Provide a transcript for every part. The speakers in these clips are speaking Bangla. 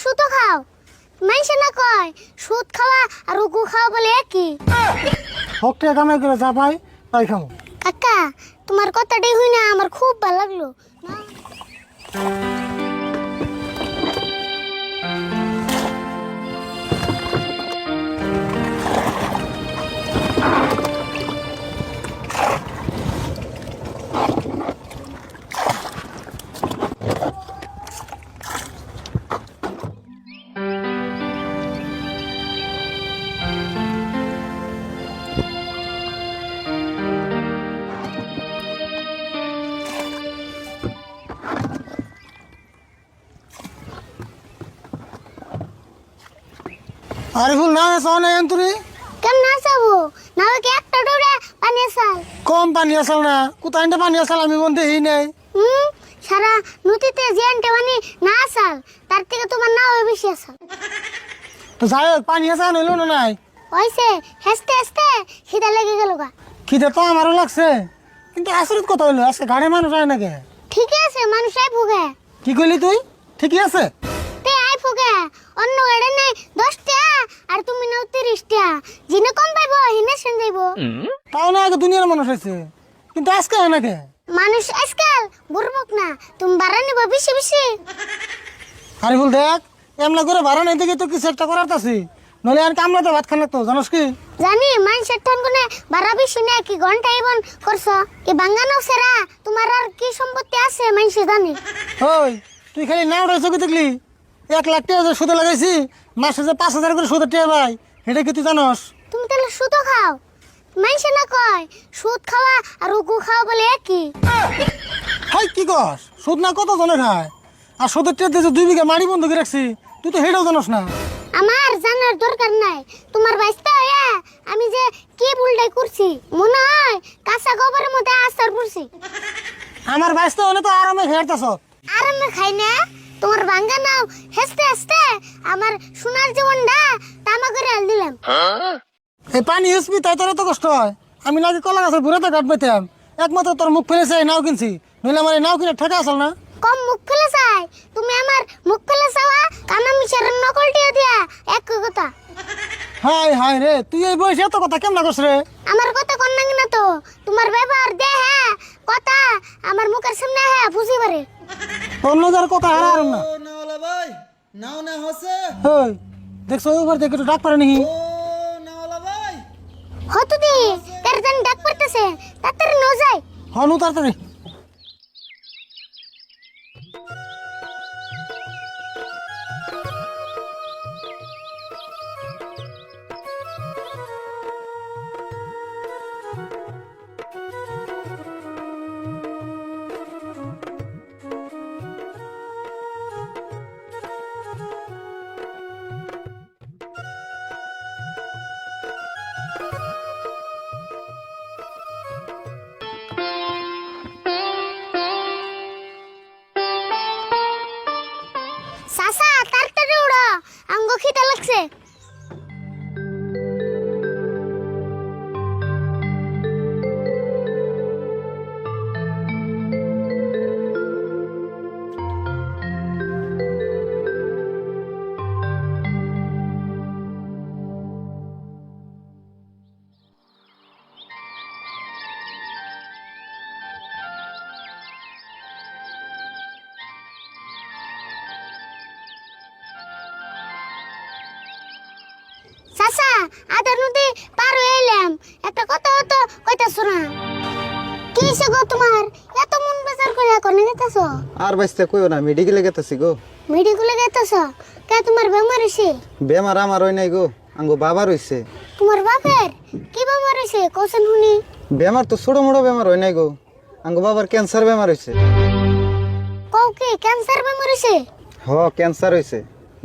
সুতো খাও মাইসে না কয় সুদ খাওয়া আর উকু খাওয়া বলে একই। হকটা কামাই করে যা পাই তাই খামো। কাকা তোমার কথাটাই হই না আমার খুব ভালো লাগলো না। আরে ফুল না চাও না এন্তরি কেমন না যাবো না কি একটা ডোরে পানি আসাল কম পানি আসাল না কোথায় পানি আসাল আমি বন্ধে এই নাই। সারা নদীতে যে আনতে মানে না আসাল তার থেকে তোমার নাও বেশি আসাল। তো যাই হোক পানি আসা নইল না নাই হইছে হেসতে হেসতে খিদা লেগে গেল গা। খিদে তো আমারও লাগছে কিন্তু আসরিত কথা হইলো আজকে গাড়ি মানুষ আয় নাকি। ঠিকই আছে মানুষ আই ফুগে কি কইলি তুই ঠিকই আছে তে আই ফুগে অন্য গাড়ি নাই 10 টাকা আর তুমি নাও 30 টাকা জিনে কম পাইবো হিনে শুন যাইবো। তাও না আগে দুনিয়ার মানুষ আছে কিন্তু আজকে হয় নাকি। মানুষ আজকাল বুড়বক না তুমি বাড়া নিব বেশি বেশি। আরে ফুল দেখ এমলা করে ভাড়া নাই দেখে তো কিছু একটা করার আছি নলে আর কামলাতে ভাত খান তো জানোস কি। জানি মানুষের ঠান কোনে বাড়া বেশি না কি ঘন্টা ইবন করছো কি বাঙ্গানো সেরা তোমার আর কি সম্পত্তি আছে মানুষ জানি। ওই তুই খালি না উঠাইছ কি দেখলি 1 লাখ টাকা যে সুদে লাগাইছি মাসে যে 5,000 করে সুদের টাকা ভাই এটা কি তুই জানোস। তুমি তাহলে সুতো খাও মানুষ না কয় সুদ খাওয়া আর উকু খাওয়া বলে একই। হাই কি কস সুদ না কত জনে খায় আর সুদের টাকা দিয়ে 2 বিঘা মাড়ি বন্ধ করে রাখছি তুই তো হেটাও জানোস না। আমার জানার দরকার নাই তোমার বাইস্তা হইয়া আমি যে কি ভুলটাই করছি মনে হয় কাঁচা গোবরের মধ্যে আচার পড়ছি। আমার বাইসতে হলে তো আরামে হেরতাছ। আর আমি খাই না তোমার ভাঙ্গা নাও হেসতে হেসতে আমার সোনার জীবনটা তামা করে আল দিলাম। এই পানি এসবি তাই তোর এত কষ্ট হয় আমি নাকি কলা গাছের বুড়াতে কাট পাইতাম একমাত্র তোর মুখ ফেলেছে নাও কিনছি নইলে আমার এই নাও কিনে ঠেকা আসল না। কম মুখ ফেলে চাই তুমি আমার মুখ ফেলে চাওয়া কানা মিশার নকল টিয়া দিয়া এক কথা। হাই হাই রে তুই এই বয়সে এত কথা কেমন করছ রে। আমার কথা কন নাকি না তো তোমার ব্যবহার দে হ্যাঁ কথা আমার মুখের সামনে হ্যাঁ বুঝি পারে। তোর নজার কথা হারাম না। ও নাওলা ভাই নাও না হসে ওই দেখছো ওবার দেখে একটু ডাক পারে নাকি। ও নাওলা ভাই হতো দি কার জানি ডাক পড়তেছে তাড়াতাড়ি ন যাই। হনু তাড়াতাড়ি। সাসা তাড়াতাড়ি উড়ো আঙ্গ খিদা লাগছে। সাসা আদা নদী পার হয়ে এলাম একটা কথা হতো কইতাছ না কি হইছে গো তোমার এত মন বেজার করে কোনে গেতাছ। আর বাইসতে কইও না মেডিকেলে গেতেছি গো। মেডিকেলে গেতাছ কে তোমার বেমার হইছে। বেমার আমার হই নাই গো আঙ্গো বাবার হইছে। তোমার বাপের কি বেমার হইছে কোসেন শুনি। বেমার তো ছোট মোটো বেমার হই নাই গো আঙ্গো বাবার ক্যান্সার বেমার হইছে। কও কি ক্যান্সার বেমার হইছে। হ ক্যান্সার হইছে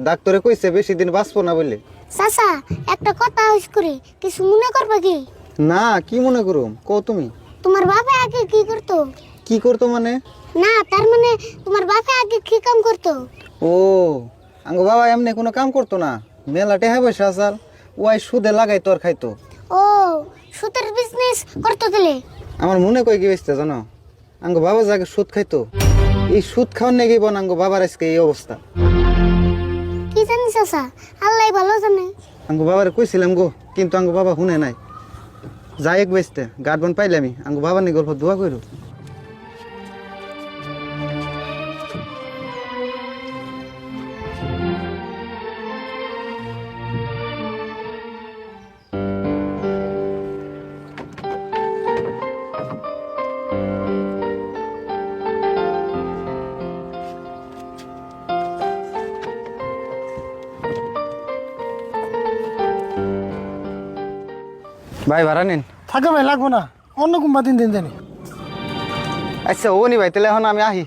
ডাক্তারে কইছে বেশি দিন বাঁচবো না বলে। সাসা একটা কথা হইছ করে কিছু মনে করবা কি। না কি মনে করুম কও তুমি। তোমার বাপে আগে কি করতো। কি করতো মানে। না তার মানে তোমার বাপে আগে কি কাম করতো। ও আঙ্গো বাবা এমনি কোনো কাম করতো না মেলা টেহা পয়সা আসাল ওয়াই সুদে লাগাই তোর খাইতো। ও সুতের বিজনেস করতো তাহলে। আমার মনে কই কি হইছে জানো আঙ্গো বাবা যাকে সুদ খাইতো এই সুদ খাওয়ার নাকি বন আঙ্গো বাবার আজকে এই অবস্থা। কি চাচা আল্লাহ ভালো জানে। আঙ্গু বাবারে কইছিলাম গো, কিন্তু আঙ্গু বাবা শুনে নাই। যাই এক বেসতে গার্ড বন পাইলে আমি আঙ্গু বাবার নি গল্প দোয়া করো। ভাই ভাড়া নিন। থাকে ভাই, লাগবো না, অন্য কোনবা দিন দিন জানি। আচ্ছা ও নি ভাই, তাহলে এখন আমি আহি।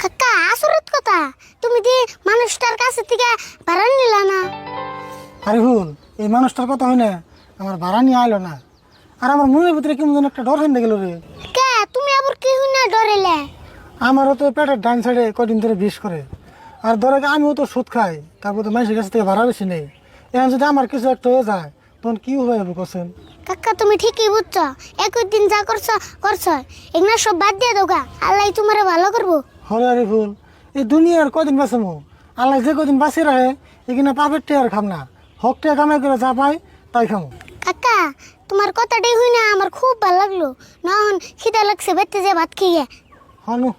কাকা আসরত কথা, তুমি দি মানুষটার কাছে থেকে ভাড়া নিলা না। আরে হুন, এই মানুষটার কথা হয় না, আমার ভাড়া নিয়ে আইলো না। আর আমার মনের ভিতরে কেমন যেন একটা ডর হয়ে গেল রে। কে তুমি আবার কি হই না ডরেলে? আমারও তো পেটের ডান সাইডে কদিন ধরে বিষ করে। আর ধরে আমিও তো সুদ খাই, তারপর তো মানুষের কাছ থেকে ভাড়া বেশি নেই। এখন যদি আমার কিছু একটা হয়ে যায় তখন কি হবে কোশ্চেন? কাকা তুমি ঠিকই বুঝছো, একই দিন যা করছো করছো, এগুলো সব বাদ দিয়ে দোকা, আল্লাহ তোমার ভালো করবো। হরে আরে ভুল, এই দুনিয়ার কদিন বাঁচামো? আল্লাহ যে কদিন বাঁচিয়ে রাখে এখানে পাপের টেয়ার খাম না, হক টেয়া কামাই করে যা পাই তাই খামো। কাকা তোমার কথাটাই হই না আমার খুব ভালো লাগলো। নহন খিদা লাগছে বেতে যে ভাত খেয়ে। হনু